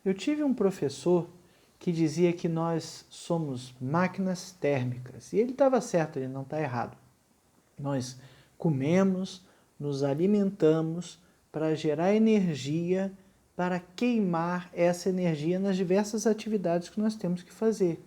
Eu tive um professor que dizia que nós somos máquinas térmicas. E ele estava certo, ele não está errado. Nós comemos, nos alimentamos para gerar energia, para queimar essa energia nas diversas atividades que nós temos que fazer.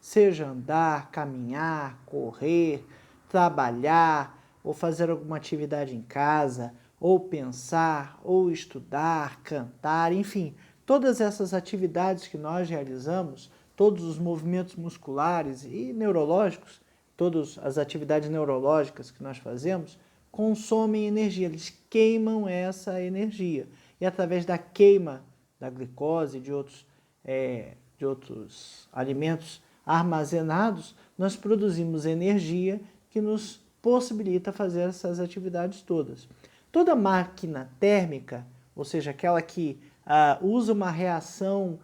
Seja andar, caminhar, correr, trabalhar, ou fazer alguma atividade em casa, ou pensar, ou estudar, cantar, enfim, todas essas atividades que nós realizamos, todos os movimentos musculares e neurológicos, todas as atividades neurológicas que nós fazemos, consomem energia, eles queimam essa energia. E através da queima da glicose e de outros alimentos armazenados, nós produzimos energia que nos possibilita fazer essas atividades todas. Toda máquina térmica, ou seja, aquela que usa uma reação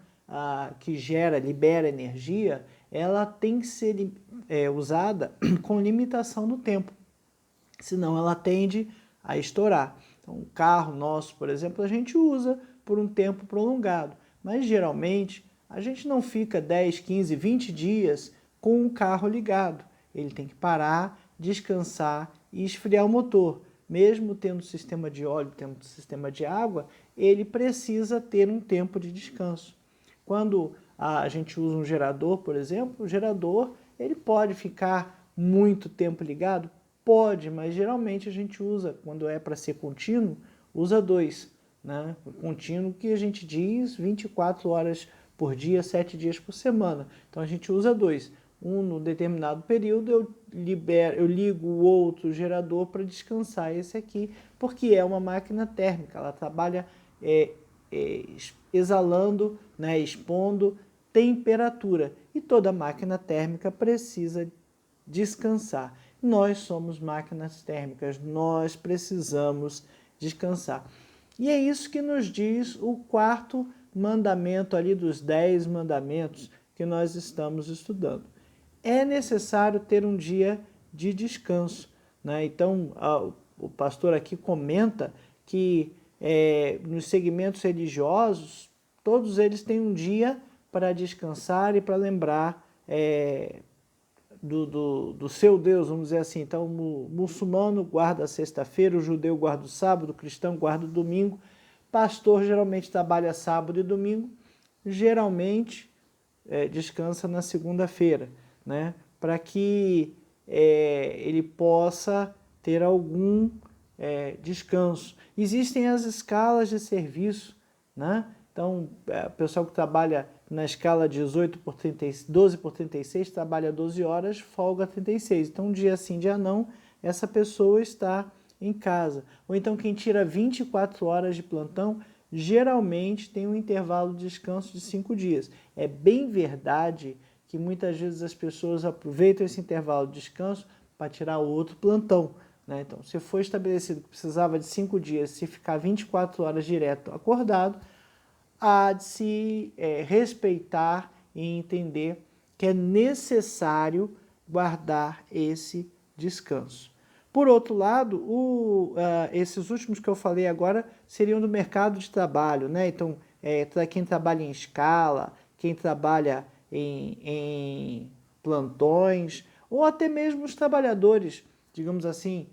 que libera energia, ela tem que ser usada com limitação no tempo, senão ela tende a estourar. Então, o carro nosso, por exemplo, a gente usa por um tempo prolongado, mas geralmente a gente não fica 10, 15, 20 dias com o carro ligado. Ele tem que parar, descansar e esfriar o motor. Mesmo tendo sistema de óleo, tendo sistema de água, ele precisa ter um tempo de descanso. Quando a gente usa um gerador, por exemplo, o gerador ele pode ficar muito tempo ligado? Pode, mas geralmente a gente usa, quando é para ser contínuo, usa 2. Né? O contínuo que a gente diz 24 horas por dia, 7 dias por semana. Então a gente usa 2. Um no determinado período eu ligo o outro gerador para descansar esse aqui, porque é uma máquina térmica, ela trabalha exalando, né, expondo temperatura. E toda máquina térmica precisa descansar. Nós somos máquinas térmicas, nós precisamos descansar. E é isso que nos diz o quarto mandamento ali dos 10 mandamentos que nós estamos estudando. É necessário ter um dia de descanso. Né? Então, o pastor aqui comenta que nos segmentos religiosos, todos eles têm um dia para descansar e para lembrar do seu Deus, vamos dizer assim. Então, o muçulmano guarda a sexta-feira, o judeu guarda o sábado, o cristão guarda o domingo, pastor geralmente trabalha sábado e domingo, geralmente descansa na segunda-feira, né? Para que ele possa ter algum descanso. Existem as escalas de serviço, né? Então, o pessoal que trabalha na escala 18 por 30, 12 por 36 trabalha 12 horas, folga 36. Então, dia sim, dia não, essa pessoa está em casa. Ou então, quem tira 24 horas de plantão, geralmente tem um intervalo de descanso de 5 dias. É bem verdade que muitas vezes as pessoas aproveitam esse intervalo de descanso para tirar outro plantão. Né? Então, se foi estabelecido que precisava de 5 dias, se ficar 24 horas direto acordado, há de se respeitar e entender que é necessário guardar esse descanso. Por outro lado, esses últimos que eu falei agora seriam do mercado de trabalho, né? Então, quem trabalha em escala, quem trabalha em plantões, ou até mesmo os trabalhadores, digamos assim,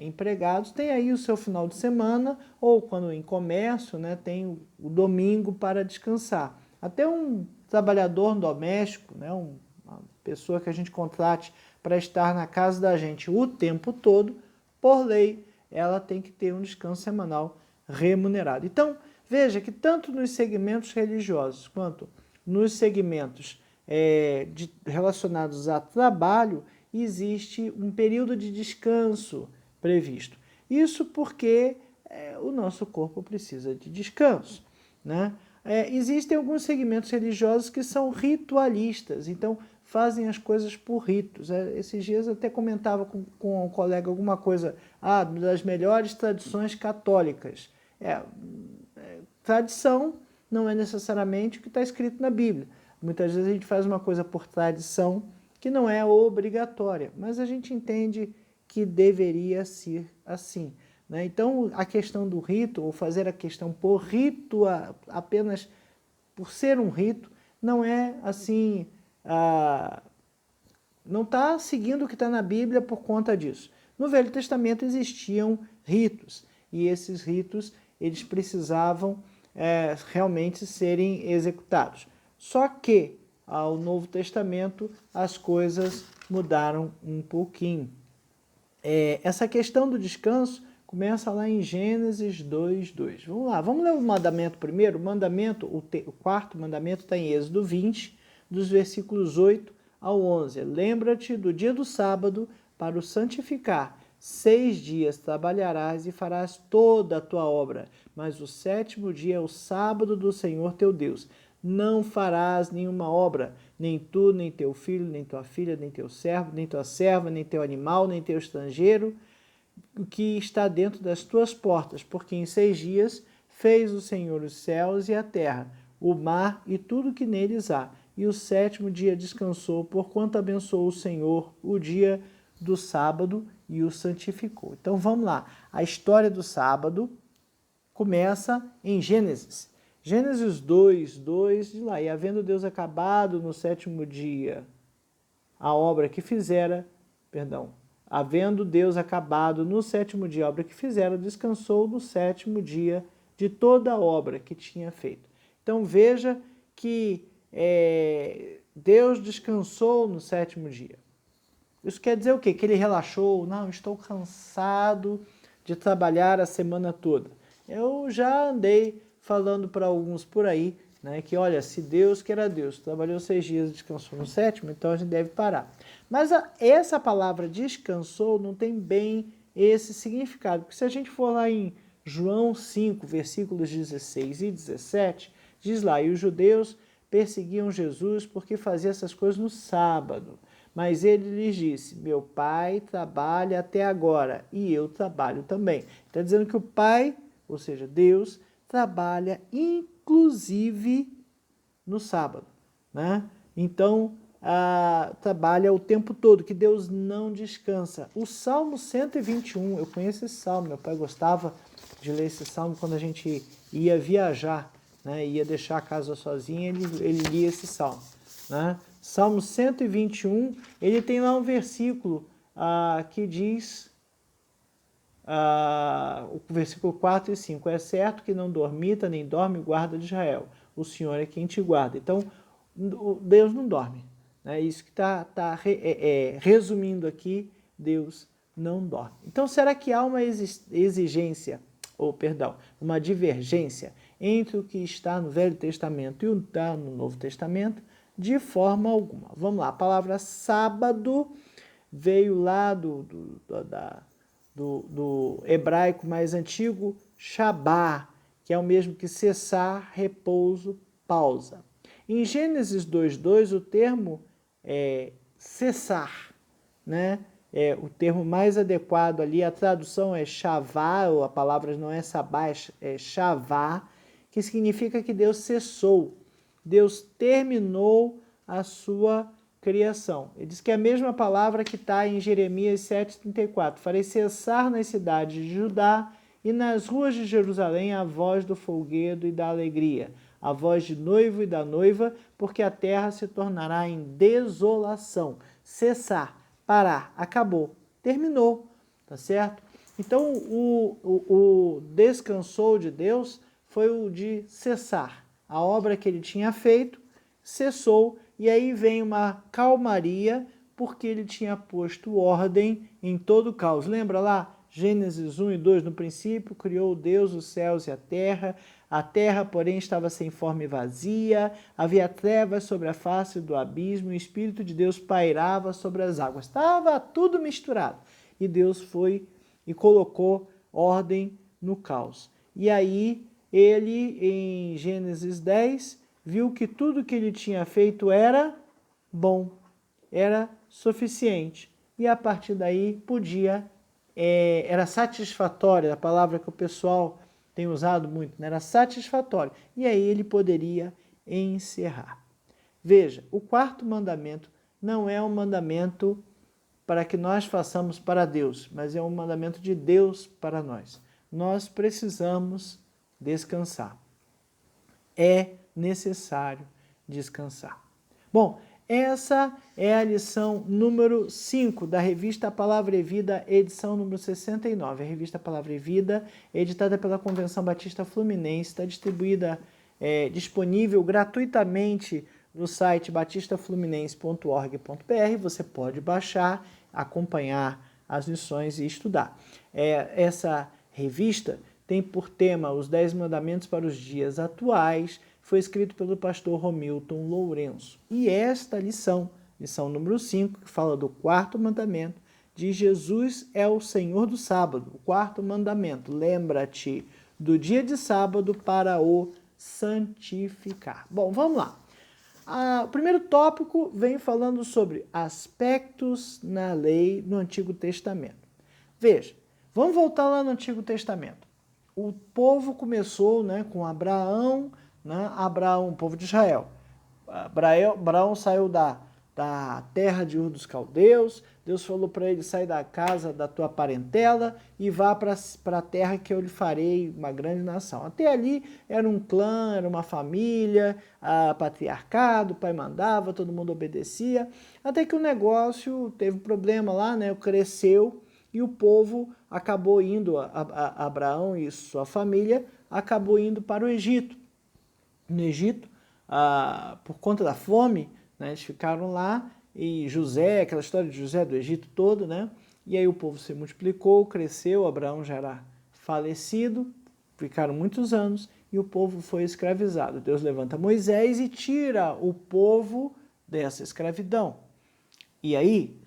empregados, tem aí o seu final de semana, ou quando em comércio, né, tem o domingo para descansar. Até um trabalhador doméstico, né, uma pessoa que a gente contrate para estar na casa da gente o tempo todo, por lei, ela tem que ter um descanso semanal remunerado. Então, veja que tanto nos segmentos religiosos quanto nos segmentos relacionados a trabalho, existe um período de descanso previsto. Isso porque o nosso corpo precisa de descanso. Né? Existem alguns segmentos religiosos que são ritualistas, então fazem as coisas por ritos. Esses dias eu até comentava com um colega alguma coisa das melhores tradições católicas. Tradição não é necessariamente o que está escrito na Bíblia. Muitas vezes a gente faz uma coisa por tradição que não é obrigatória, mas a gente entende que deveria ser assim. Né? Então, a questão do rito, ou fazer a questão por rito, apenas por ser um rito, não é assim, não está seguindo o que está na Bíblia por conta disso. No Velho Testamento existiam ritos, e esses ritos eles precisavam realmente serem executados. Só que ao Novo Testamento as coisas mudaram um pouquinho. Essa questão do descanso começa lá em Gênesis 2:2. Vamos lá, vamos ler o mandamento primeiro. O quarto mandamento está em Êxodo 20, dos versículos 8 ao 11. Lembra-te do dia do sábado para o santificar. 6 dias trabalharás e farás toda a tua obra, mas o 7º dia é o sábado do Senhor teu Deus. Não farás nenhuma obra, nem tu, nem teu filho, nem tua filha, nem teu servo, nem tua serva, nem teu animal, nem teu estrangeiro, o que está dentro das tuas portas, porque em 6 dias fez o Senhor os céus e a terra, o mar e tudo que neles há. E o 7º dia descansou, porquanto abençoou o Senhor o dia do sábado e o santificou. Então vamos lá. A história do sábado começa em Gênesis. Gênesis 2:2 diz lá: e havendo Deus acabado no 7º dia a obra que fizera, havendo Deus acabado no 7º dia a obra que fizera, descansou no 7º dia de toda a obra que tinha feito. Então veja que Deus descansou no 7º dia. Isso quer dizer o quê? Que ele relaxou? Não, estou cansado de trabalhar a semana toda. Eu já andei falando para alguns por aí, né, que olha, se Deus que era Deus, trabalhou 6 dias e descansou no 7º, então a gente deve parar. Mas essa palavra descansou não tem bem esse significado, porque se a gente for lá em João 5, versículos 16 e 17, diz lá: e os judeus perseguiam Jesus porque fazia essas coisas no sábado. Mas ele lhes disse: meu pai trabalha até agora e eu trabalho também. Está dizendo que o pai, ou seja, Deus, trabalha inclusive no sábado, né? Então, trabalha o tempo todo, que Deus não descansa. O Salmo 121, eu conheço esse salmo, meu pai gostava de ler esse salmo quando a gente ia viajar, né? Ia deixar a casa sozinha, ele lia esse salmo, né? Salmo 121, ele tem lá um versículo que diz, o versículo 4 e 5, é certo que não dormita nem dorme o guarda de Israel, o Senhor é quem te guarda. Então, Deus não dorme, né? Isso que está resumindo aqui, Deus não dorme. Então, será que há uma uma divergência entre o que está no Velho Testamento e o que está no Novo Testamento? De forma alguma. Vamos lá, a palavra sábado veio lá do hebraico mais antigo, shabá, que é o mesmo que cessar, repouso, pausa. Em Gênesis 2:2, o termo é cessar, né? O termo mais adequado ali, a tradução é shavá, ou a palavra não é sabá, é shavá, que significa que Deus cessou. Deus terminou a sua criação. Ele diz que é a mesma palavra que está em Jeremias 7:34. Farei cessar nas cidades de Judá e nas ruas de Jerusalém a voz do folguedo e da alegria, a voz de noivo e da noiva, porque a terra se tornará em desolação. Cessar, parar, acabou, terminou, tá certo? Então o descansou de Deus foi o de cessar. A obra que ele tinha feito cessou, e aí vem uma calmaria, porque ele tinha posto ordem em todo o caos. Lembra lá? Gênesis 1:2, no princípio criou Deus os céus e a terra, porém, estava sem forma e vazia, havia trevas sobre a face do abismo, e o Espírito de Deus pairava sobre as águas. Estava tudo misturado, e Deus foi e colocou ordem no caos. E aí, ele, em Gênesis 10, viu que tudo que ele tinha feito era bom, era suficiente. E a partir daí era satisfatória, a palavra que o pessoal tem usado muito, né? Era satisfatório. E aí ele poderia encerrar. Veja, o quarto mandamento não é um mandamento para que nós façamos para Deus, mas é um mandamento de Deus para nós. Nós precisamos descansar. É necessário descansar. Bom, essa é a lição número 5 da revista Palavra e Vida, edição número 69. A revista Palavra e Vida, editada pela Convenção Batista Fluminense, está disponível gratuitamente no site batistafluminense.org.br. Você pode baixar, acompanhar as lições e estudar. Essa revista tem por tema os 10 mandamentos para os dias atuais, foi escrito pelo pastor Romilton Lourenço. E esta lição número 5, que fala do quarto mandamento, de Jesus é o Senhor do sábado. O quarto mandamento, lembra-te do dia de sábado para o santificar. Bom, vamos lá. O primeiro tópico vem falando sobre aspectos na lei no Antigo Testamento. Veja, vamos voltar lá no Antigo Testamento. O povo começou, com Abraão, o povo de Israel. Abraão saiu da terra de Ur dos Caldeus. Deus falou para ele: sai da casa da tua parentela e vá para a terra que eu lhe farei uma grande nação. Até ali era um clã, era uma família, patriarcado, o pai mandava, todo mundo obedecia, até que o negócio teve problema lá, cresceu e o povo acabou indo, Abraão e sua família, acabou indo para o Egito. No Egito, por conta da fome, eles ficaram lá, e José, aquela história de José do Egito todo, e aí o povo se multiplicou, cresceu, Abraão já era falecido, ficaram muitos anos, e o povo foi escravizado. Deus levanta Moisés e tira o povo dessa escravidão. E aí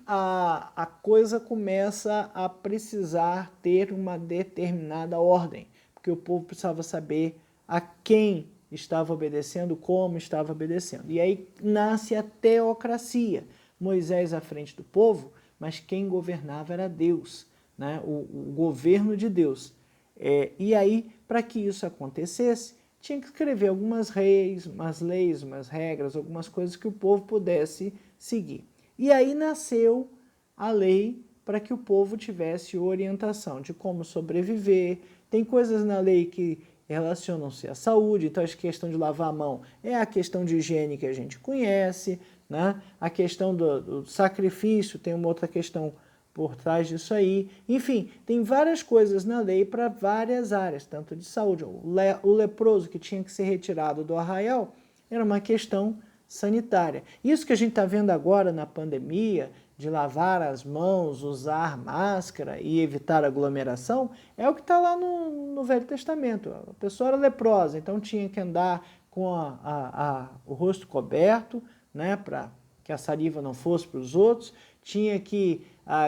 a coisa começa a precisar ter uma determinada ordem, porque o povo precisava saber a quem estava obedecendo, como estava obedecendo. E aí nasce a teocracia. Moisés à frente do povo, mas quem governava era Deus, o governo de Deus. E aí, para que isso acontecesse, tinha que escrever algumas leis, umas regras, algumas coisas que o povo pudesse seguir. E aí nasceu a lei para que o povo tivesse orientação de como sobreviver. Tem coisas na lei que relacionam-se à saúde, então a questão de lavar a mão é a questão de higiene que a gente conhece, a questão do sacrifício tem uma outra questão por trás disso aí. Enfim, tem várias coisas na lei para várias áreas, tanto de saúde. O leproso que tinha que ser retirado do arraial era uma questão sanitária. Isso que a gente está vendo agora na pandemia, de lavar as mãos, usar máscara e evitar aglomeração, é o que está lá no Velho Testamento. A pessoa era leprosa, então tinha que andar com o rosto coberto, para que a saliva não fosse para os outros, tinha que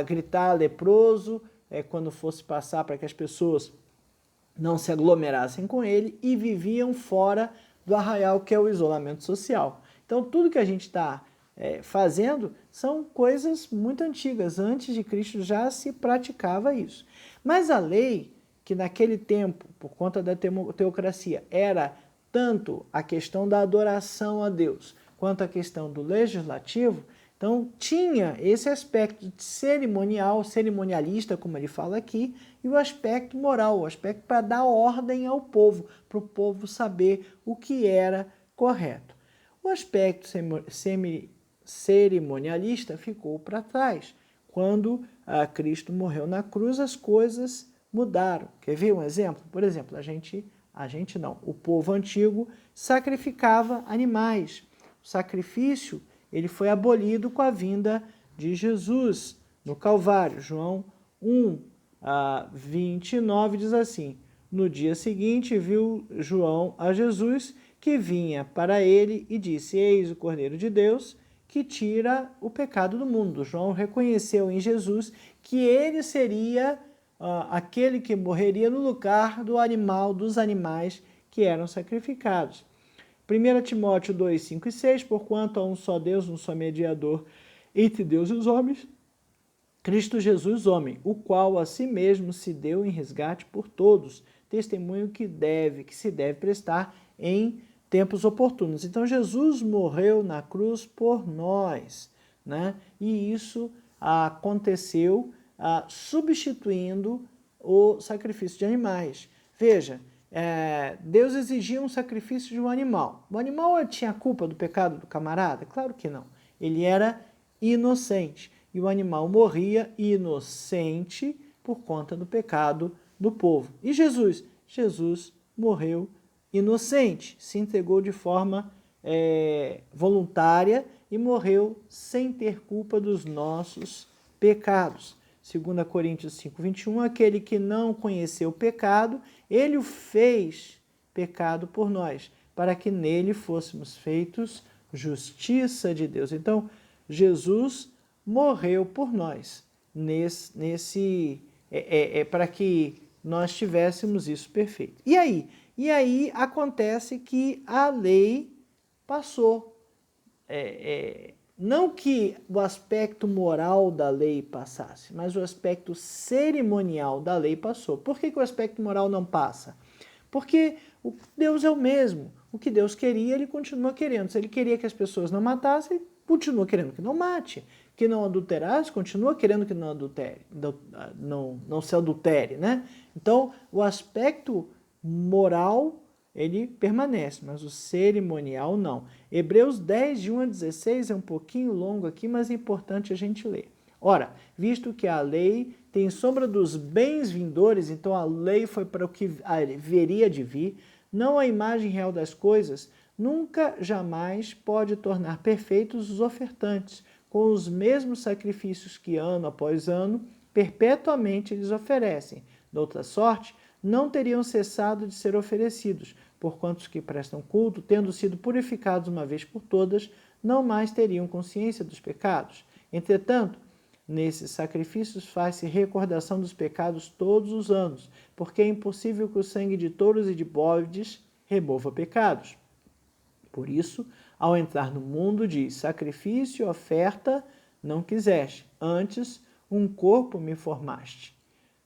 gritar leproso quando fosse passar, para que as pessoas não se aglomerassem com ele, e viviam fora do arraial, que é o isolamento social. Então, tudo que a gente está fazendo são coisas muito antigas. Antes de Cristo já se praticava isso. Mas a lei, que naquele tempo, por conta da teocracia, era tanto a questão da adoração a Deus, quanto a questão do legislativo, então tinha esse aspecto cerimonial, cerimonialista, como ele fala aqui, e o aspecto moral, o aspecto para dar ordem ao povo, para o povo saber o que era correto. O aspecto cerimonialista ficou para trás. Quando Cristo morreu na cruz, as coisas mudaram. Quer ver um exemplo? Por exemplo, o povo antigo sacrificava animais. O sacrifício ele foi abolido com a vinda de Jesus no Calvário. João 1:29 diz assim: no dia seguinte viu João a Jesus que vinha para ele e disse: eis o Cordeiro de Deus que tira o pecado do mundo. João reconheceu em Jesus que ele seria aquele que morreria no lugar dos animais que eram sacrificados. 1 Timóteo 2, 5 e 6, porquanto há um só Deus, um só mediador entre Deus e os homens, Cristo Jesus, homem, o qual a si mesmo se deu em resgate por todos, testemunho que se deve prestar em tempos oportunos. Então, Jesus morreu na cruz por nós, e isso aconteceu substituindo o sacrifício de animais. Veja Deus exigia um sacrifício de um animal. O animal tinha culpa do pecado do camarada? Claro que não. Ele era inocente. E o animal morria inocente por conta do pecado do povo. E Jesus? Jesus morreu inocente, se entregou de forma voluntária e morreu sem ter culpa dos nossos pecados. 2 Coríntios 5:21, aquele que não conheceu o pecado, ele o fez pecado por nós, para que nele fôssemos feitos justiça de Deus. Então, Jesus morreu por nós, para que nós tivéssemos isso perfeito. E aí acontece que a lei passou. Não que o aspecto moral da lei passasse, mas o aspecto cerimonial da lei passou. Por que o aspecto moral não passa? Porque Deus é o mesmo. O que Deus queria, ele continua querendo. Se ele queria que as pessoas não matassem, ele continua querendo que não mate. Que não adulterasse, continua querendo que não adultere, não se adultere, né? Então, o aspecto moral ele permanece, mas o cerimonial não. Hebreus 10, de 1 a 16, é um pouquinho longo aqui, mas é importante a gente ler. Ora, visto que a lei tem sombra dos bens vindores, então a lei foi para o que haveria de vir, não a imagem real das coisas, nunca jamais pode tornar perfeitos os ofertantes, com os mesmos sacrifícios que ano após ano, perpetuamente eles oferecem. De outra sorte, não teriam cessado de ser oferecidos, porquanto os que prestam culto, tendo sido purificados uma vez por todas, não mais teriam consciência dos pecados. Entretanto, nesses sacrifícios faz-se recordação dos pecados todos os anos, porque é impossível que o sangue de touros e de bodes remova pecados. Por isso, ao entrar no mundo, diz: sacrifício e oferta não quiseste, antes um corpo me formaste.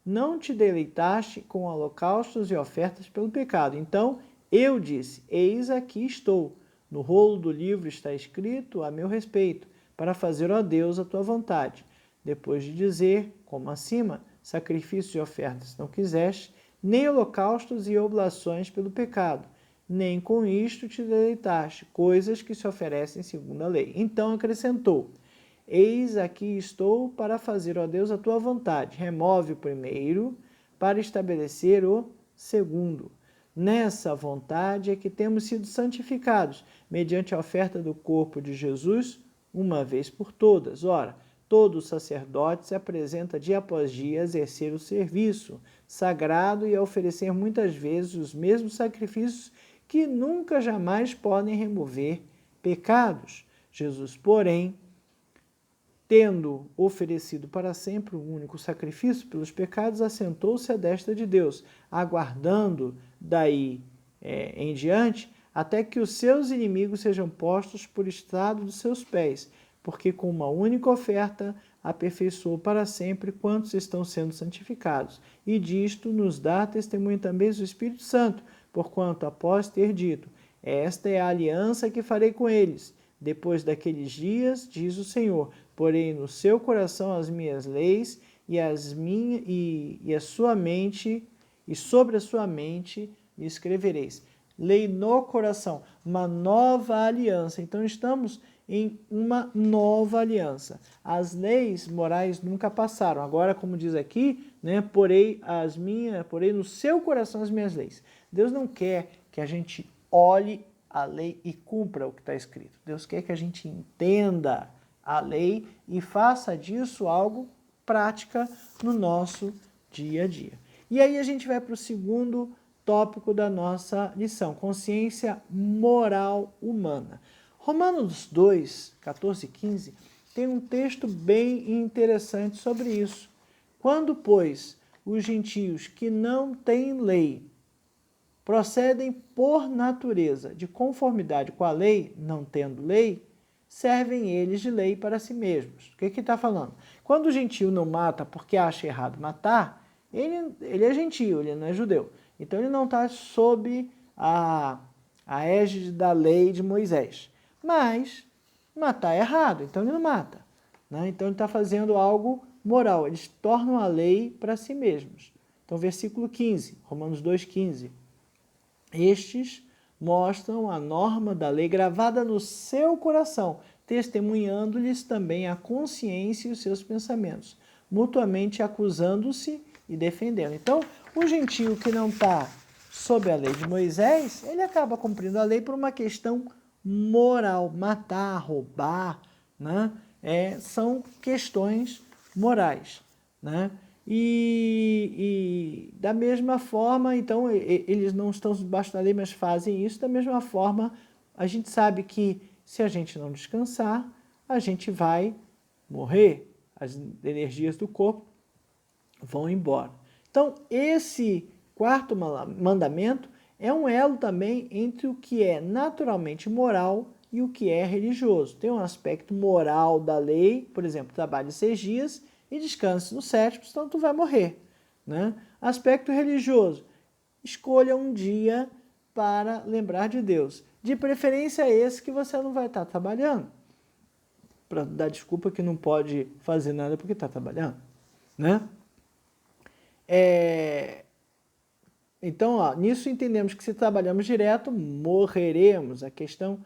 Não te deleitaste com holocaustos e ofertas pelo pecado. Então eu disse: eis aqui estou. No rolo do livro está escrito a meu respeito, para fazer, ó Deus, a tua vontade. Depois de dizer, como acima, sacrifícios e ofertas não quiseste, nem holocaustos e oblações pelo pecado, nem com isto te deleitaste, coisas que se oferecem segundo a lei. Então acrescentou: eis aqui estou para fazer, ó Deus, a tua vontade. Remove o primeiro para estabelecer o segundo. Nessa vontade é que temos sido santificados, mediante a oferta do corpo de Jesus, uma vez por todas. Ora, todo sacerdote se apresenta dia após dia a exercer o serviço sagrado e a oferecer muitas vezes os mesmos sacrifícios que nunca jamais podem remover pecados. Jesus, porém, tendo oferecido para sempre um único sacrifício pelos pecados, assentou-se à destra de Deus, aguardando daí em diante até que os seus inimigos sejam postos por estrado dos seus pés, porque com uma única oferta aperfeiçoou para sempre quantos estão sendo santificados. E disto nos dá testemunho também o Espírito Santo, porquanto, após ter dito: esta é a aliança que farei com eles, depois daqueles dias, diz o Senhor, porém no seu coração as minhas leis e a sua mente, e sobre a sua mente escrevereis. Lei no coração, uma nova aliança. Então estamos em uma nova aliança. As leis morais nunca passaram. Agora, como diz aqui, né, porei no seu coração as minhas leis. Deus não quer que a gente olhe a lei e cumpra o que está escrito. Deus quer que a gente entenda a lei e faça disso algo prática no nosso dia a dia. E aí a gente vai para o segundo tópico da nossa lição, consciência moral humana. Romanos 2, 14 e 15, tem um texto bem interessante sobre isso. Quando, pois, os gentios que não têm lei procedem por natureza de conformidade com a lei, não tendo lei, servem eles de lei para si mesmos. O que está falando? Quando o gentio não mata porque acha errado matar, ele é gentio, ele não é judeu. Então ele não está sob a égide da lei de Moisés. Mas matar é errado, então ele não mata. Né? Então ele está fazendo algo moral. Eles tornam a lei para si mesmos. Então versículo 15, Romanos 2,15. Estes mostram a norma da lei gravada no seu coração, testemunhando-lhes também a consciência e os seus pensamentos, mutuamente acusando-se e defendendo. Então, o gentio que não está sob a lei de Moisés, ele acaba cumprindo a lei por uma questão moral. Matar, roubar, né? São questões morais, né? E da mesma forma, então, eles não estão debaixo da lei, mas fazem isso. Da mesma forma, a gente sabe que se a gente não descansar, a gente vai morrer. As energias do corpo vão embora. Então, esse quarto mandamento é um elo também entre o que é naturalmente moral e o que é religioso. Tem um aspecto moral da lei, por exemplo, trabalhe 6 dias e descanse no 7º, senão tu vai morrer, né? Aspecto religioso, escolha um dia para lembrar de Deus. De preferência esse que você não vai estar trabalhando, para dar desculpa que não pode fazer nada porque está trabalhando, né? Então, nisso entendemos que se trabalhamos direto, morreremos. A questão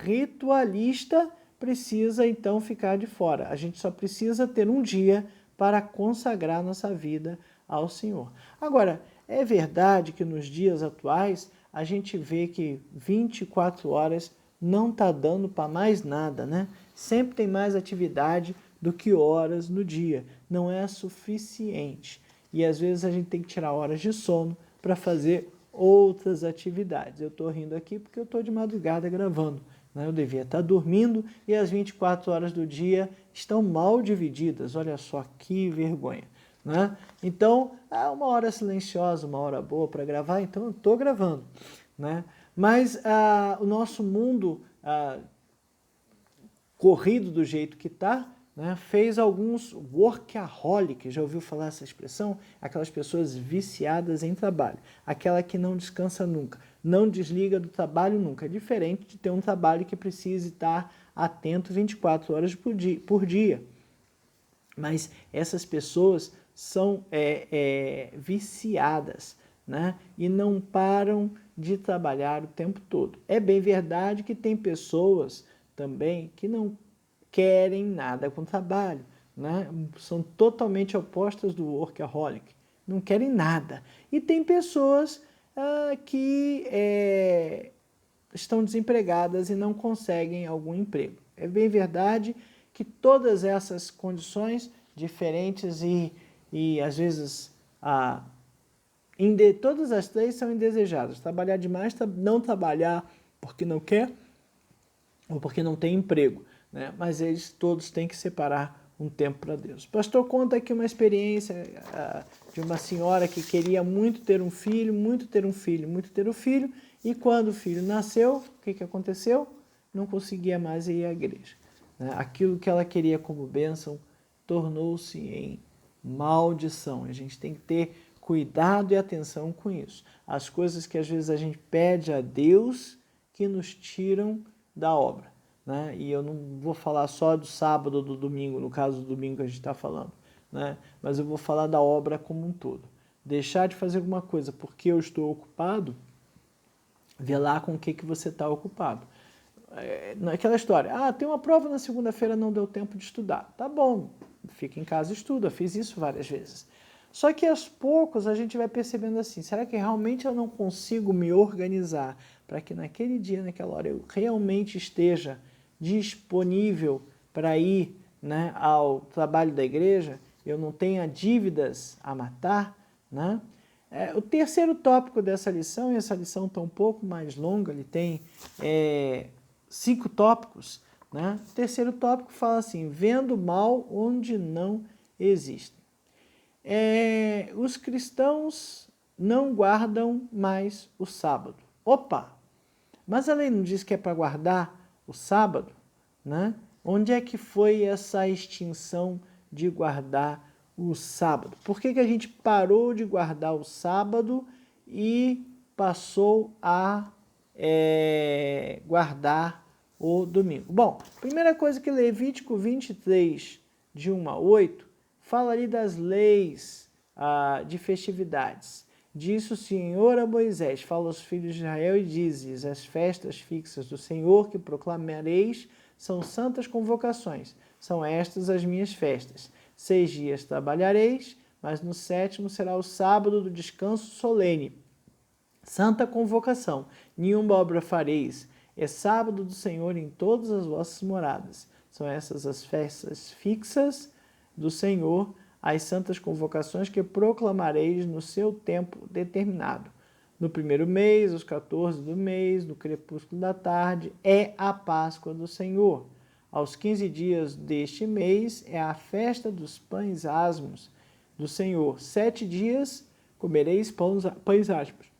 ritualista precisa, então, ficar de fora. A gente só precisa ter um dia para consagrar nossa vida ao Senhor. Agora, é verdade que nos dias atuais a gente vê que 24 horas não está dando para mais nada, né? Sempre tem mais atividade do que horas no dia. Não é suficiente. E às vezes a gente tem que tirar horas de sono para fazer outras atividades. Eu estou rindo aqui porque eu estou de madrugada gravando, né? Eu devia estar dormindo e as 24 horas do dia estão mal divididas. Olha só que vergonha, né? Então, uma hora silenciosa, uma hora boa para gravar, então eu estou gravando, né? Mas o nosso mundo corrido do jeito que está, né, fez alguns workaholics, já ouviu falar essa expressão? Aquelas pessoas viciadas em trabalho, aquela que não descansa nunca, não desliga do trabalho nunca. É diferente de ter um trabalho que precise estar atento 24 horas por dia. Mas essas pessoas são viciadas, né, e não param de trabalhar o tempo todo. É bem verdade que tem pessoas também que não querem nada com trabalho, né? São totalmente opostas do workaholic, não querem nada. E tem pessoas que estão desempregadas e não conseguem algum emprego. É bem verdade que todas essas condições diferentes e às vezes todas as três são indesejadas. Trabalhar demais, não trabalhar porque não quer ou porque não tem emprego, né? Mas eles todos têm que separar um tempo para Deus. O pastor conta aqui uma experiência de uma senhora que queria muito ter um filho, e quando o filho nasceu, o que aconteceu? Não conseguia mais ir à igreja, né? Aquilo que ela queria como bênção tornou-se em maldição. A gente tem que ter cuidado e atenção com isso. As coisas que às vezes a gente pede a Deus que nos tiram da obra, né? E eu não vou falar só do sábado ou do domingo, no caso do domingo que a gente está falando, né? Mas eu vou falar da obra como um todo. Deixar de fazer alguma coisa porque eu estou ocupado, vê lá com o que você está ocupado. Naquela história, tem uma prova na segunda-feira, não deu tempo de estudar. Tá bom, fica em casa e estuda, fiz isso várias vezes. Só que aos poucos a gente vai percebendo assim, será que realmente eu não consigo me organizar para que naquele dia, naquela hora, eu realmente esteja disponível para ir, né, ao trabalho da igreja, eu não tenha dívidas a matar, né? O terceiro tópico dessa lição, e essa lição está um pouco mais longa, ele tem 5 tópicos, né? O terceiro tópico fala assim, vendo mal onde não existe. Os cristãos não guardam mais o sábado. Opa! Mas a lei não diz que é para guardar o sábado, né? Onde é que foi essa extinção de guardar o sábado? Por que a gente parou de guardar o sábado e passou a guardar o domingo? Bom, primeira coisa que Levítico 23, de 1 a 8, fala ali das leis de festividades. Disse o Senhor a Moisés: fala aos filhos de Israel e dizes: as festas fixas do Senhor que proclamareis são santas convocações. São estas as minhas festas. 6 dias trabalhareis, mas no 7º será o sábado do descanso solene. Santa convocação. Nenhuma obra fareis. É sábado do Senhor em todas as vossas moradas. São essas as festas fixas do Senhor, as santas convocações que proclamareis no seu tempo determinado. No 1º mês, os 14 do mês, no crepúsculo da tarde, é a Páscoa do Senhor. Aos 15 dias deste mês é a festa dos pães asmos do Senhor. 7 dias comereis pães asmos.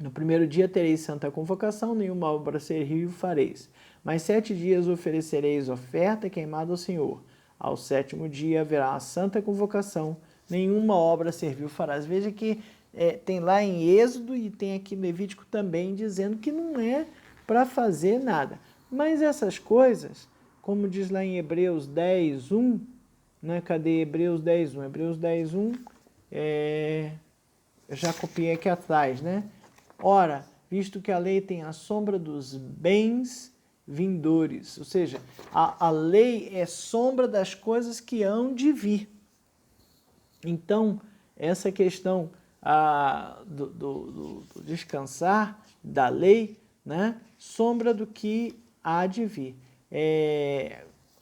No 1º dia tereis santa convocação, nenhuma obra servil fareis. Mas 7 dias oferecereis oferta queimada ao Senhor. Ao 7º dia haverá a santa convocação, nenhuma obra servil farás. Veja que tem lá em Êxodo e tem aqui no Levítico também dizendo que não é para fazer nada. Mas essas coisas, como diz lá em Hebreus 10, 1, né? Cadê Hebreus 10, 1? Hebreus 10, 1, eu já copiei aqui atrás, né? Ora, visto que a lei tem a sombra dos bens vindores, ou seja, a lei é sombra das coisas que hão de vir. Então, essa questão do descansar da lei, né, sombra do que há de vir.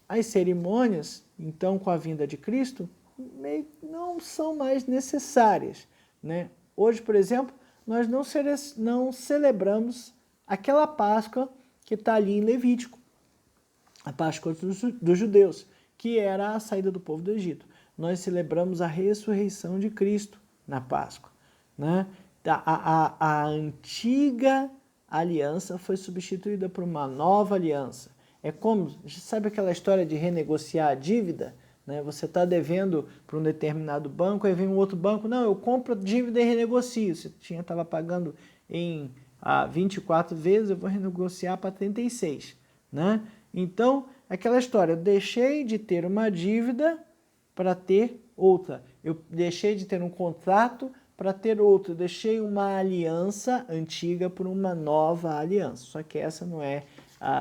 As cerimônias, então, com a vinda de Cristo, não são mais necessárias, né? Hoje, por exemplo, nós não celebramos aquela Páscoa que está ali em Levítico, a Páscoa dos judeus, que era a saída do povo do Egito. Nós celebramos a ressurreição de Cristo na Páscoa, né? A antiga aliança foi substituída por uma nova aliança. É como, sabe aquela história de renegociar a dívida? Né? Você está devendo para um determinado banco, aí vem um outro banco, não, eu compro a dívida e renegocio. Você estava pagando em 24 vezes, eu vou renegociar para 36. Né? Então, aquela história, eu deixei de ter uma dívida para ter outra. Eu deixei de ter um contrato para ter outro. Eu deixei uma aliança antiga por uma nova aliança. Só que essa não é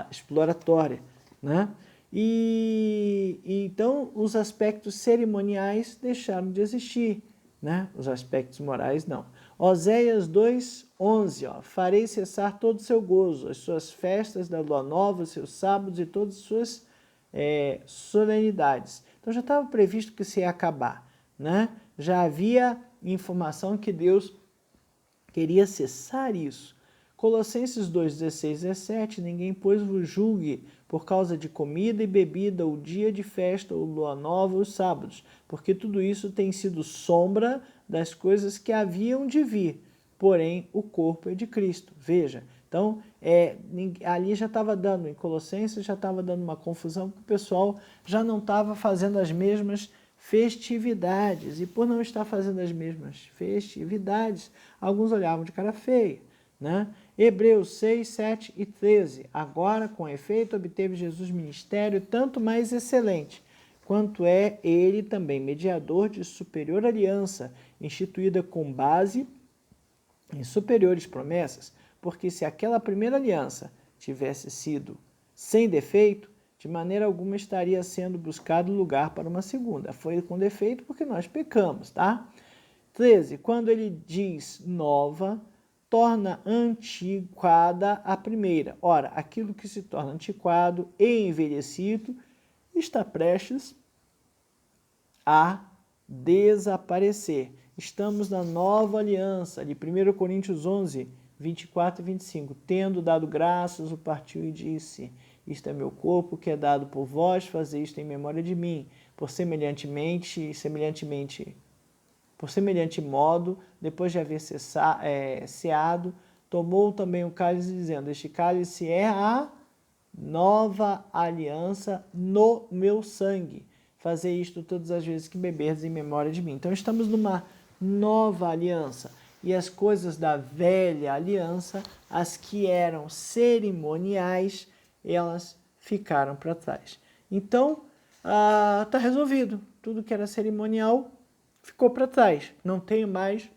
exploratória, né? E então os aspectos cerimoniais deixaram de existir, né? Os aspectos morais não. Oséias 2:11, farei cessar todo o seu gozo, as suas festas da lua nova, os seus sábados e todas as suas solenidades. Então já estava previsto que isso ia acabar, né? Já havia informação que Deus queria cessar isso. Colossenses 2:16, 17, ninguém, pois, vos julgue por causa de comida e bebida, o dia de festa, ou lua nova, os sábados, porque tudo isso tem sido sombra das coisas que haviam de vir, porém o corpo é de Cristo. Veja, então ali já estava dando, em Colossenses já estava dando uma confusão, porque o pessoal já não estava fazendo as mesmas festividades, e por não estar fazendo as mesmas festividades, alguns olhavam de cara feia, né? Hebreus 6, 7 e 13. Agora, com efeito, obteve Jesus ministério tanto mais excelente, quanto é ele também mediador de superior aliança, instituída com base em superiores promessas, porque se aquela primeira aliança tivesse sido sem defeito, de maneira alguma estaria sendo buscado lugar para uma segunda. Foi com defeito porque nós pecamos, tá? 13. Quando ele diz nova, torna antiquada a primeira. Ora, aquilo que se torna antiquado e envelhecido está prestes a desaparecer. Estamos na nova aliança, de 1 Coríntios 11, 24 e 25. Tendo dado graças, o partiu e disse: isto é meu corpo, que é dado por vós, fazei isto em memória de mim. Por semelhante modo, depois de haver ceado, tomou também o cálice, dizendo: este cálice é a nova aliança no meu sangue. Fazei isto todas as vezes que beberdes em memória de mim. Então estamos numa nova aliança. E as coisas da velha aliança, as que eram cerimoniais, elas ficaram para trás. Então, está resolvido. Tudo que era cerimonial ficou para trás. Não tenho mais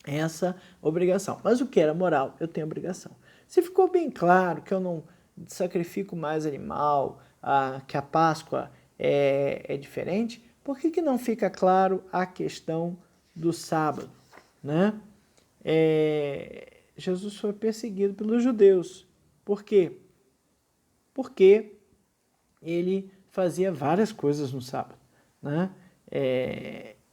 essa obrigação. Mas o que era moral, eu tenho obrigação. Se ficou bem claro que eu não sacrifico mais animal, que a Páscoa é diferente, por que não fica claro a questão do sábado, né? Jesus foi perseguido pelos judeus. Por quê? Porque ele fazia várias coisas no sábado, né?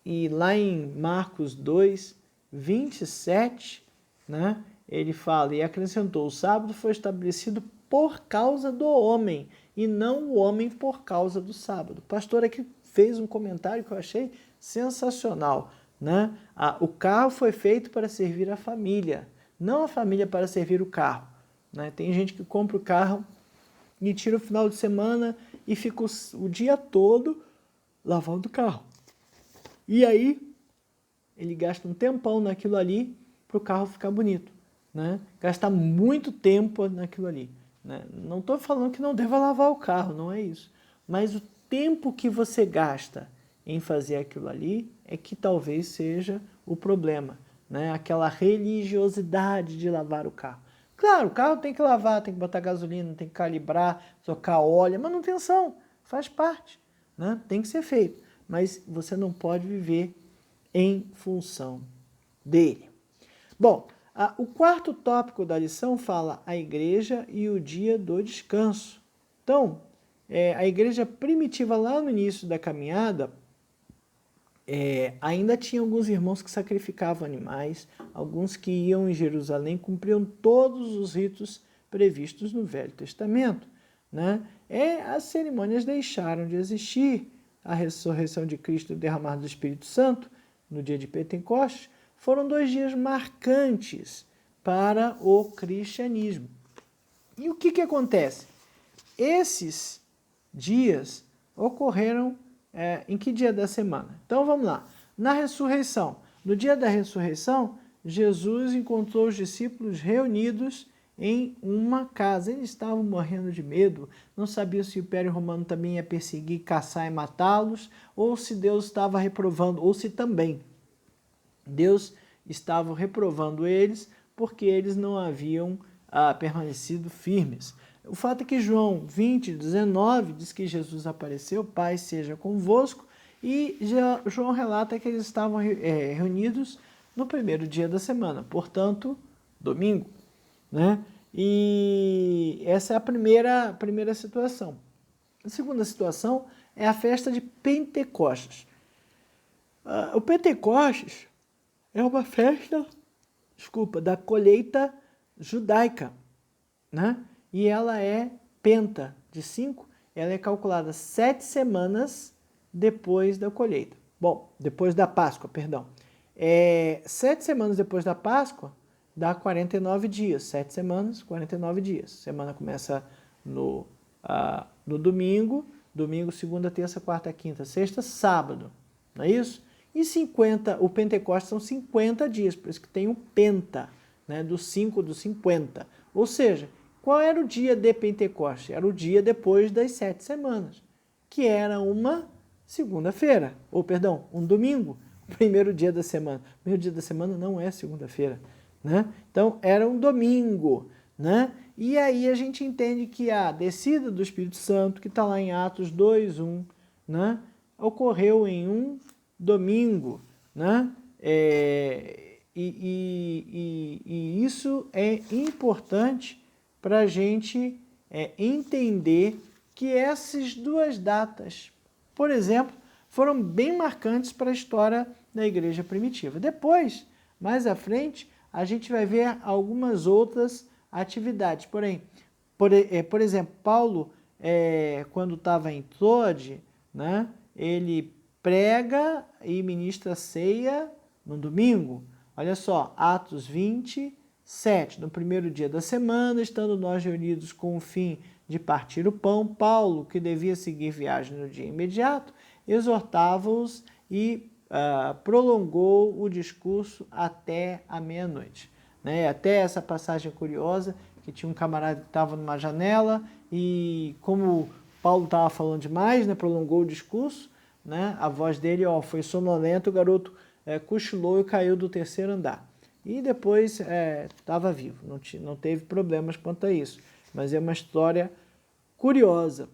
E lá em Marcos 2, 27, né, ele fala, e acrescentou, o sábado foi estabelecido por causa do homem, e não o homem por causa do sábado. O pastor aqui fez um comentário que eu achei sensacional, né? O carro foi feito para servir a família, não a família para servir o carro, né? Tem gente que compra o carro e tira o final de semana e fica o dia todo lavando o carro. E aí, ele gasta um tempão naquilo ali para o carro ficar bonito, né? Gasta muito tempo naquilo ali, né? Não estou falando que não deva lavar o carro, não é isso. Mas o tempo que você gasta em fazer aquilo ali é que talvez seja o problema, né? Aquela religiosidade de lavar o carro. Claro, o carro tem que lavar, tem que botar gasolina, tem que calibrar, trocar óleo, manutenção, faz parte, né? Tem que ser feito. Mas você não pode viver em função dele. Bom, o quarto tópico da lição fala a igreja e o dia do descanso. Então, a igreja primitiva lá no início da caminhada, ainda tinha alguns irmãos que sacrificavam animais, alguns que iam em Jerusalém, cumpriam todos os ritos previstos no Velho Testamento, né? As cerimônias deixaram de existir. A ressurreição de Cristo e o derramar do Espírito Santo, no dia de Pentecostes, foram 2 dias marcantes para o cristianismo. E o que acontece? Esses dias ocorreram em que dia da semana? Então vamos lá. Na ressurreição. No dia da ressurreição, Jesus encontrou os discípulos reunidos em uma casa. Eles estavam morrendo de medo, não sabiam se o Império Romano também ia perseguir, caçar e matá-los, ou se Deus estava reprovando, ou se também Deus estava reprovando eles porque eles não haviam permanecido firmes. O fato é que João 20, 19 diz que Jesus apareceu, Pai seja convosco, e João relata que eles estavam reunidos no primeiro dia da semana, portanto, domingo, né? E essa é a primeira situação. A segunda situação é a festa de Pentecostes. O Pentecostes é uma festa, da colheita judaica, né? E ela é penta, de 5, ela é calculada 7 semanas depois da colheita. Bom, depois da Páscoa, perdão. 7 semanas depois da Páscoa, dá 49 dias. 7 semanas, 49 dias. A semana começa no domingo, segunda, terça, quarta, quinta, sexta, sábado. Não é isso? E 50, o Pentecostes são 50 dias, por isso que tem o penta, né, do 5 do 50. Ou seja, qual era o dia de Pentecostes? Era o dia depois das 7 semanas, que era uma segunda-feira, ou perdão, um domingo, o primeiro dia da semana. O primeiro dia da semana não é segunda-feira, né? Então era um domingo, né? E aí a gente entende que a descida do Espírito Santo, que está lá em Atos 2:1, né, ocorreu em um domingo, né? E isso é importante para a gente entender que essas duas datas, por exemplo, foram bem marcantes para a história da igreja primitiva. Depois, mais à frente, a gente vai ver algumas outras atividades. Porém, por exemplo, Paulo, quando estava em Troade, né, ele prega e ministra ceia no domingo. Olha só, Atos 27, no primeiro dia da semana, estando nós reunidos com o fim de partir o pão, Paulo, que devia seguir viagem no dia imediato, exortava-os e prolongou o discurso até a meia-noite. Né? Até essa passagem curiosa, que tinha um camarada que estava numa janela e como Paulo estava falando demais, né, prolongou o discurso, né, a voz dele foi sonolenta, o garoto cochilou e caiu do terceiro andar. e depois estava vivo, não teve problemas quanto a isso. Mas é uma história curiosa.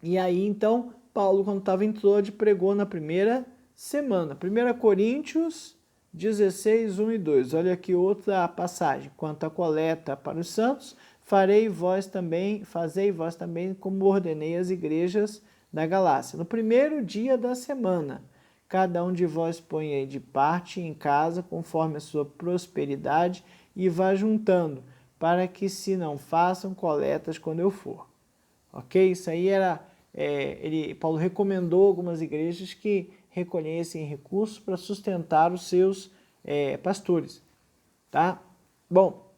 E aí, então, Paulo, quando estava em Troade, pregou na primeira semana. 1 Coríntios 16, 1 e 2. Olha aqui outra passagem. Quanto à coleta para os santos, fazei vós também, como ordenei as igrejas da Galácia. No primeiro dia da semana, cada um de vós põe aí de parte em casa, conforme a sua prosperidade, e vá juntando, para que se não façam coletas quando eu for. Ok? Isso aí era... Paulo recomendou algumas igrejas que recolhessem recursos para sustentar os seus pastores. Tá? Bom,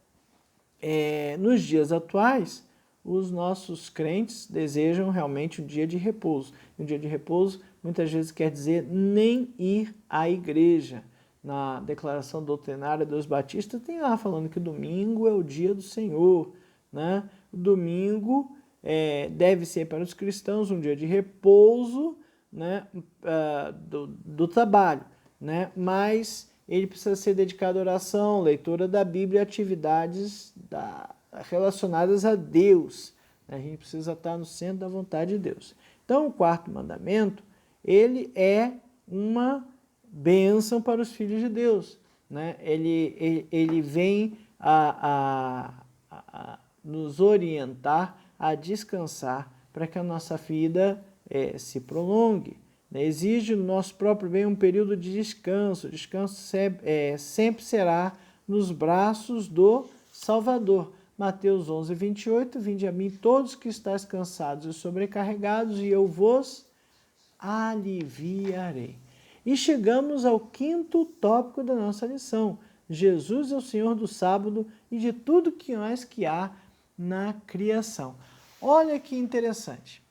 nos dias atuais, os nossos crentes desejam realmente um dia de repouso. Um dia de repouso muitas vezes quer dizer nem ir à igreja. Na declaração doutrinária dos batistas tem lá falando que o domingo é o dia do Senhor, né? O domingo deve ser para os cristãos um dia de repouso, né? do trabalho, né? Mas ele precisa ser dedicado à oração, leitura da Bíblia e atividades relacionadas a Deus. A gente precisa estar no centro da vontade de Deus. Então, o quarto mandamento, ele é uma bênção para os filhos de Deus, né? Ele vem a nos orientar a descansar para que a nossa vida se prolongue. Exige no nosso próprio bem um período de descanso. O descanso sempre será nos braços do Salvador. Mateus 11, 28, vinde a mim todos que estáis cansados e sobrecarregados, e eu vos aliviarei. E chegamos ao quinto tópico da nossa lição. Jesus é o Senhor do sábado e de tudo que há na criação. Olha que interessante.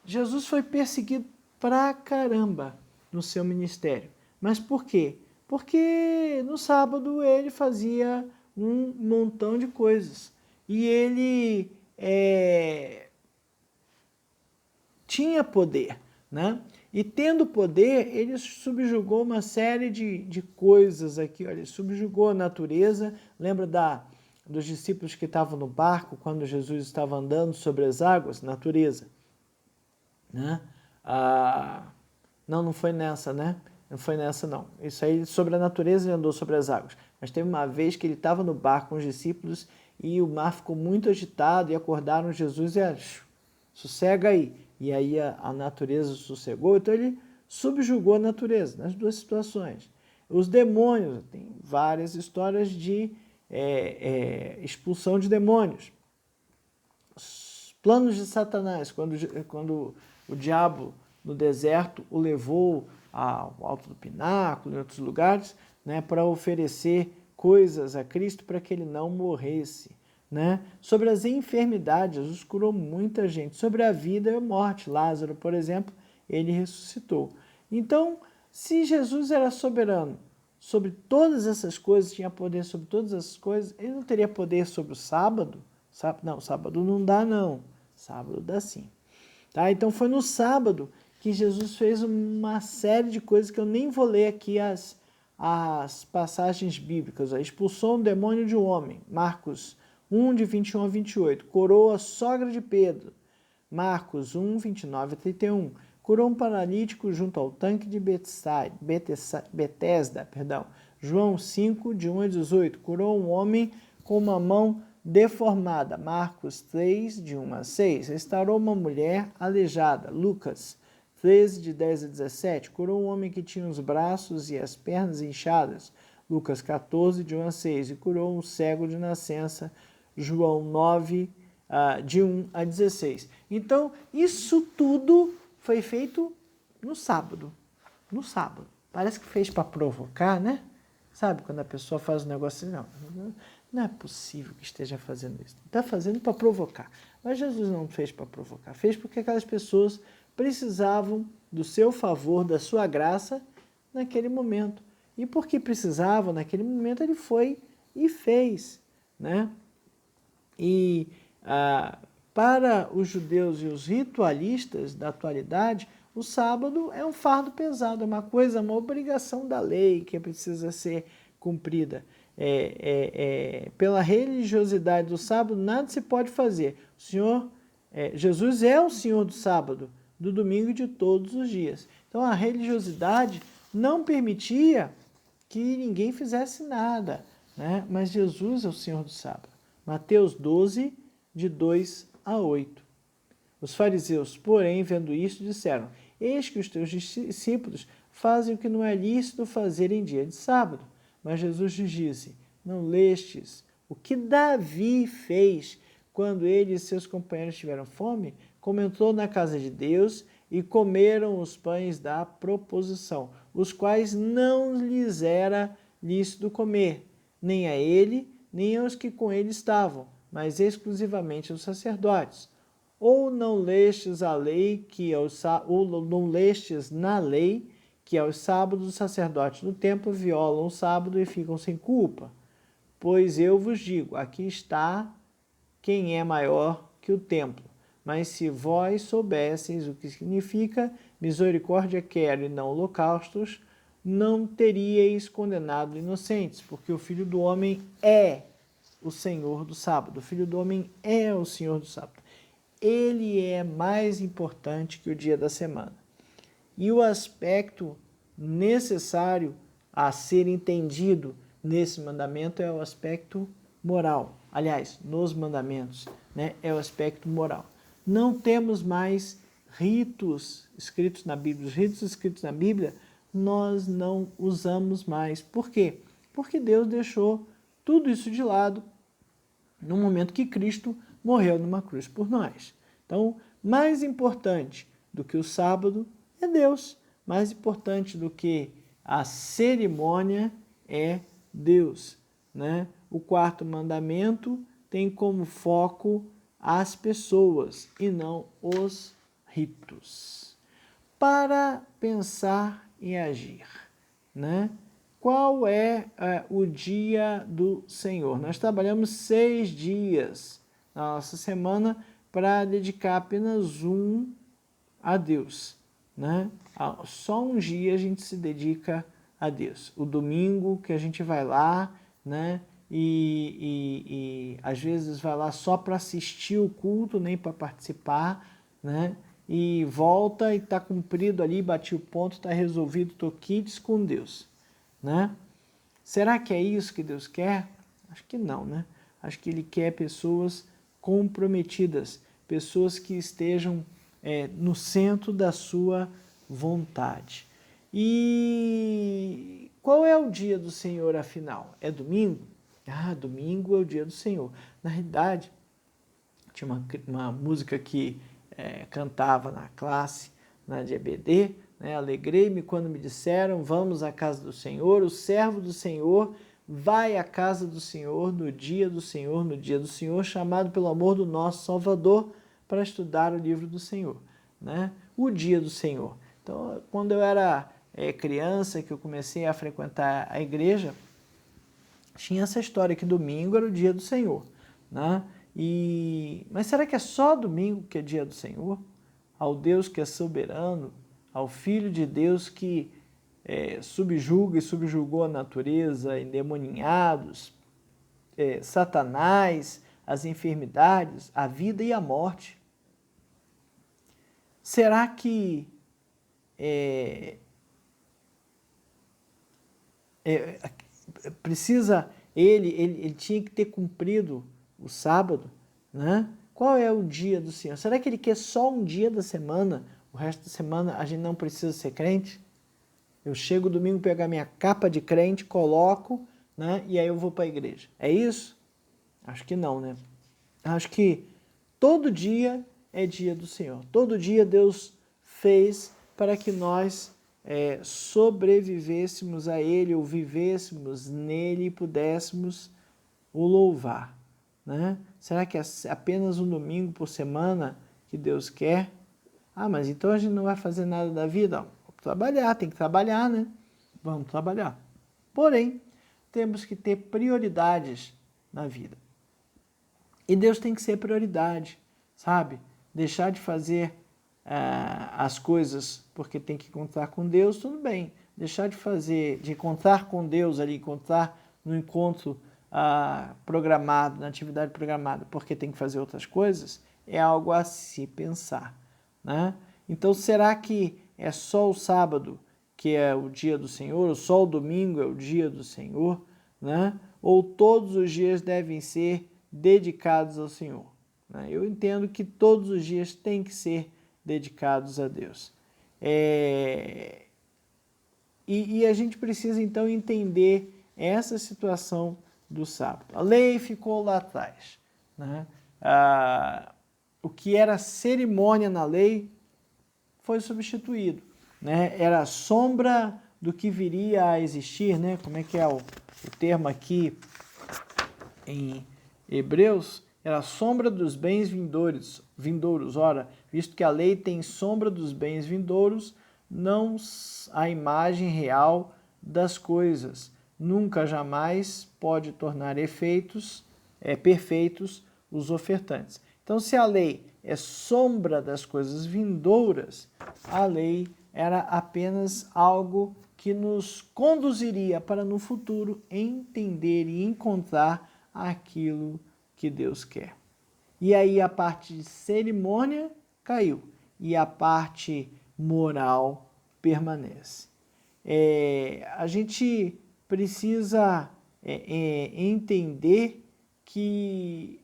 Jesus foi perseguido pra caramba no seu ministério. Mas por quê? Porque no sábado ele fazia um montão de coisas. E ele tinha poder, né? E tendo poder, ele subjugou uma série de coisas aqui. Olha, ele subjugou a natureza. Lembra dos discípulos que estavam no barco quando Jesus estava andando sobre as águas? Natureza. Né? Não foi nessa, né? Não foi nessa, não. Isso aí, sobre a natureza, ele andou sobre as águas. Mas teve uma vez que ele estava no barco com os discípulos e o mar ficou muito agitado e acordaram Jesus e sossega aí. E aí a natureza sossegou, então ele subjugou a natureza nas duas situações. Os demônios, tem várias histórias de expulsão de demônios. Os planos de Satanás, quando o diabo no deserto o levou ao alto do pináculo, em outros lugares, né, para oferecer coisas a Cristo para que ele não morresse. Né? Sobre as enfermidades, Jesus curou muita gente. Sobre a vida e a morte, Lázaro, por exemplo, ele ressuscitou. Então, se Jesus era soberano sobre todas essas coisas, tinha poder sobre todas essas coisas, ele não teria poder sobre o sábado? Não, sábado não dá, não. Sábado dá sim. Tá? Então, foi no sábado que Jesus fez uma série de coisas que eu nem vou ler aqui as passagens bíblicas. Expulsou um demônio de um homem, Marcos 1, de 21 a 28. Curou a sogra de Pedro, Marcos 1, 29 a 31. Curou um paralítico junto ao tanque de Betesda, João 5, de 1 a 18. Curou um homem com uma mão deformada, Marcos 3, de 1 a 6. Restaurou uma mulher aleijada, Lucas 13, de 10 a 17. Curou um homem que tinha os braços e as pernas inchadas, Lucas 14, de 1 a 6. E curou um cego de nascença, João 9, de 1 a 16. Então, isso tudo foi feito no sábado. No sábado. Parece que fez para provocar, né? Sabe, quando a pessoa faz um negócio assim, não é possível que esteja fazendo isso. Está fazendo para provocar. Mas Jesus não fez para provocar. Fez porque aquelas pessoas precisavam do seu favor, da sua graça, naquele momento. E porque precisavam, naquele momento, ele foi e fez, né? E para os judeus e os ritualistas da atualidade, o sábado é um fardo pesado, é uma obrigação da lei que precisa ser cumprida. pela religiosidade do sábado, nada se pode fazer. O Senhor, Jesus é o Senhor do sábado, do domingo e de todos os dias. Então a religiosidade não permitia que ninguém fizesse nada, né? Mas Jesus é o Senhor do sábado. Mateus 12, de 2 a 8. Os fariseus, porém, vendo isto, disseram: eis que os teus discípulos fazem o que não é lícito fazer em dia de sábado. Mas Jesus lhes disse: não lestes o que Davi fez quando ele e seus companheiros tiveram fome? Como entrou na casa de Deus e comeram os pães da proposição, os quais não lhes era lícito comer, nem a ele, nem aos que com ele estavam, mas exclusivamente aos sacerdotes. Ou não lestes a lei ou não lestes na lei que aos sábados os sacerdotes do templo violam o sábado e ficam sem culpa? Pois eu vos digo, aqui está quem é maior que o templo. Mas se vós soubesseis o que significa misericórdia quero e não holocaustos, não teríeis condenado inocentes, porque o Filho do Homem é o Senhor do sábado. O Filho do Homem é o Senhor do sábado. Ele é mais importante que o dia da semana. E o aspecto necessário a ser entendido nesse mandamento é o aspecto moral. Aliás, nos mandamentos, né, é o aspecto moral. Não temos mais ritos escritos na Bíblia. Os ritos escritos na Bíblia nós não usamos mais. Por quê? Porque Deus deixou tudo isso de lado no momento que Cristo morreu numa cruz por nós. Então, mais importante do que o sábado é Deus. Mais importante do que a cerimônia é Deus, né? O quarto mandamento tem como foco as pessoas e não os ritos. Para pensar e agir, né? Qual é o dia do Senhor? Nós trabalhamos 6 dias na nossa semana para dedicar apenas um a Deus, né? Só um dia a gente se dedica a Deus. O domingo que a gente vai lá, né? E às vezes vai lá só para assistir o culto, nem para participar, né? E volta e está cumprido ali, bati o ponto, está resolvido, estou quites com Deus, né? Será que é isso que Deus quer? Acho que não, né? Acho que Ele quer pessoas comprometidas, pessoas que estejam no centro da sua vontade. E qual é o dia do Senhor, afinal? É domingo? Ah, domingo é o dia do Senhor. Na realidade, tinha uma música que cantava na classe, na de EBD, né? Alegrei-me quando me disseram, vamos à casa do Senhor. O servo do Senhor vai à casa do Senhor no dia do Senhor, chamado pelo amor do nosso Salvador para estudar o livro do Senhor, né? O dia do Senhor. Então, quando eu era criança, que eu comecei a frequentar a igreja, tinha essa história que domingo era o dia do Senhor, né? Mas será que é só domingo que é dia do Senhor? Ao Deus que é soberano, ao Filho de Deus que subjuga e subjugou a natureza, endemoninhados, Satanás, as enfermidades, a vida e a morte. Será que precisa ele tinha que ter cumprido o sábado, né? Qual é o dia do Senhor? Será que ele quer só um dia da semana? O resto da semana a gente não precisa ser crente? Eu chego domingo, pegar minha capa de crente, coloco, né? E aí eu vou para a igreja. É isso? Acho que não, né? Acho que todo dia é dia do Senhor. Todo dia Deus fez para que nós sobrevivêssemos a Ele, ou vivêssemos nele e pudéssemos o louvar, né? Será que é apenas um domingo por semana que Deus quer? Ah, mas então a gente não vai fazer nada da vida? Vamos trabalhar, tem que trabalhar, né? Vamos trabalhar. Porém, temos que ter prioridades na vida. E Deus tem que ser prioridade, sabe? Deixar de fazer as coisas porque tem que contar com Deus, tudo bem. Deixar de fazer, de contar com Deus ali, contar no encontro programado, na atividade programada, porque tem que fazer outras coisas, é algo a se pensar, né? Então, será que é só o sábado que é o dia do Senhor, ou só o domingo é o dia do Senhor, né? Ou todos os dias devem ser dedicados ao Senhor, né? Eu entendo que todos os dias têm que ser dedicados a Deus. E a gente precisa, então, entender essa situação do sábado. A lei ficou lá atrás, né? O que era cerimônia na lei foi substituído, né? Era a sombra do que viria a existir, né? Como é que é o termo aqui em Hebreus? Era a sombra dos bens vindouros. Ora, visto que a lei tem sombra dos bens vindouros, não a imagem real das coisas. Nunca, jamais pode tornar perfeitos os ofertantes. Então, se a lei é sombra das coisas vindouras, a lei era apenas algo que nos conduziria para no futuro entender e encontrar aquilo que Deus quer. E aí a parte de cerimônia caiu e a parte moral permanece. A gente precisa entender que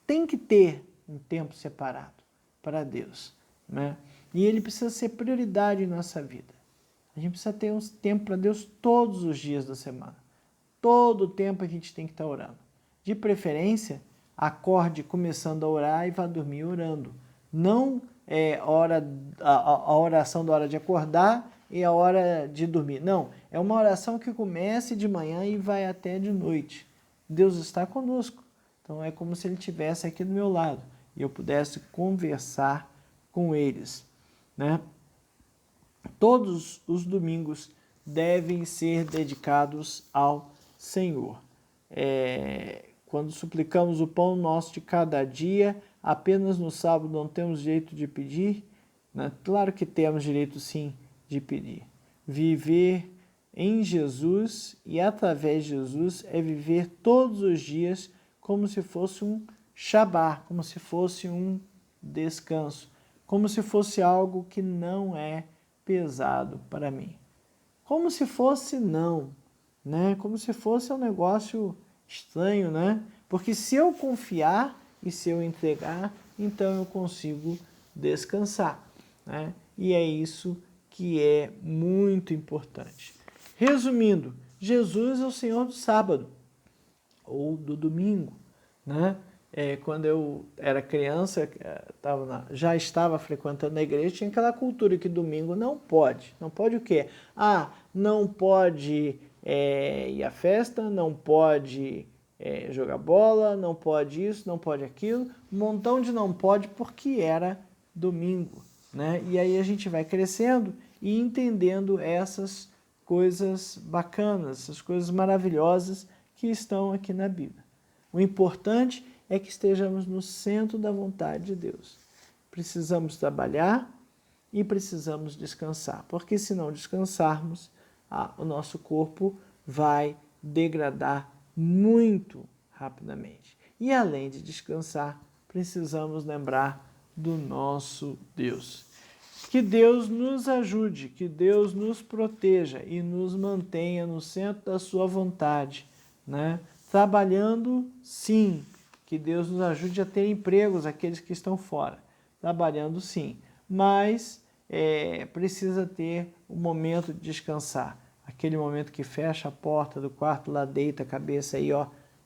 tem que ter um tempo separado para Deus, né? E ele precisa ser prioridade em nossa vida. A gente precisa ter um tempo para Deus todos os dias da semana. Todo o tempo a gente tem que estar orando. De preferência, acorde começando a orar e vá dormir orando. Não a oração da hora de acordar e a hora de dormir. Não, é uma oração que comece de manhã e vai até de noite. Deus está conosco. Então é como se Ele estivesse aqui do meu lado e eu pudesse conversar com eles, né? Todos os domingos devem ser dedicados ao Senhor. Quando suplicamos o pão nosso de cada dia, apenas no sábado não temos direito de pedir, né? Claro que temos direito sim de pedir. Viver em Jesus e através de Jesus é viver todos os dias como se fosse um Shabá, como se fosse um descanso, como se fosse algo que não é pesado para mim. Como se fosse não, né? Como se fosse um negócio estranho, né? Porque se eu confiar e se eu entregar, então eu consigo descansar, né? E é isso que é muito importante. Resumindo, Jesus é o Senhor do sábado ou do domingo, né? Quando eu era criança, já estava frequentando a igreja, tinha aquela cultura que domingo não pode. Não pode o quê? Não pode ir à festa, não pode jogar bola, não pode isso, não pode aquilo. Um montão de não pode porque era domingo, né? E aí a gente vai crescendo e entendendo essas coisas bacanas, essas coisas maravilhosas que estão aqui na Bíblia. O importante é que estejamos no centro da vontade de Deus. Precisamos trabalhar e precisamos descansar, porque se não descansarmos, o nosso corpo vai degradar muito rapidamente. E além de descansar, precisamos lembrar do nosso Deus. Que Deus nos ajude, que Deus nos proteja e nos mantenha no centro da sua vontade, né? Trabalhando, sim, que Deus nos ajude a ter empregos, aqueles que estão fora. Trabalhando, sim, mas precisa ter um momento de descansar. Aquele momento que fecha a porta do quarto, lá deita a cabeça aí,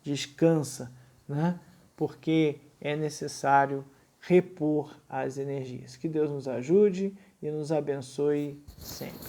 descansa, né? Porque é necessário repor as energias. Que Deus nos ajude e nos abençoe sempre.